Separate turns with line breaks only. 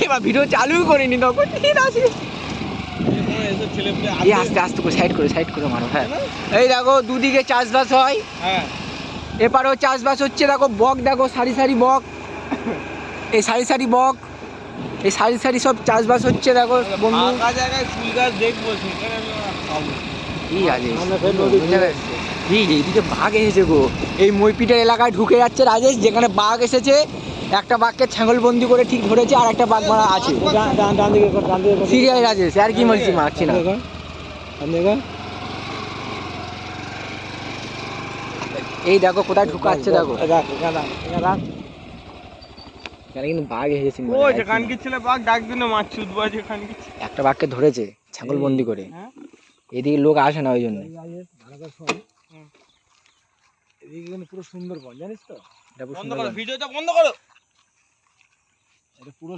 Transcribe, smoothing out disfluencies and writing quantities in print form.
এবার ভিডিও চালু করিনি তখন আস্তে আস্তে করে সাইড করে মারো। হ্যাঁ এই দেখো দুদিকে চাষবাস হয়, এপারেও চাষবাস হচ্ছে। দেখো বক, দেখো সারি সারি বক, এই সারি সারি বক, এই সারি সারি সব চাষবাস হচ্ছে। দেখো বন্ধু
জায়গায় ফুল গাছ দেখবো, সেখানে
কি আছে এইদিকে বাঘ এসেছে গো। এই মইপিটের এলাকায় ঢুকে যাচ্ছে রাজেশ, যেখানে বাঘ এসেছে। একটা বাঘকে ছাগলবন্দি করে ঠিক ধরেছে, আর একটা বাঘ মারা আছে। সিরিয়াল রাজেশ, আর কি বলছি, মারছি না। এই দেখো কোথায় ঢুকাচ্ছে, দেখো কিন্তু বাঘ এসেছে। একটা বাঘকে ধরেছে ছাগলবন্দি করে, এদিকে লোক আসে না ওই জন্য। পুরো সুন্দরবন জানিস তো, ভিডিওটা বন্ধ করো। এটা পুরো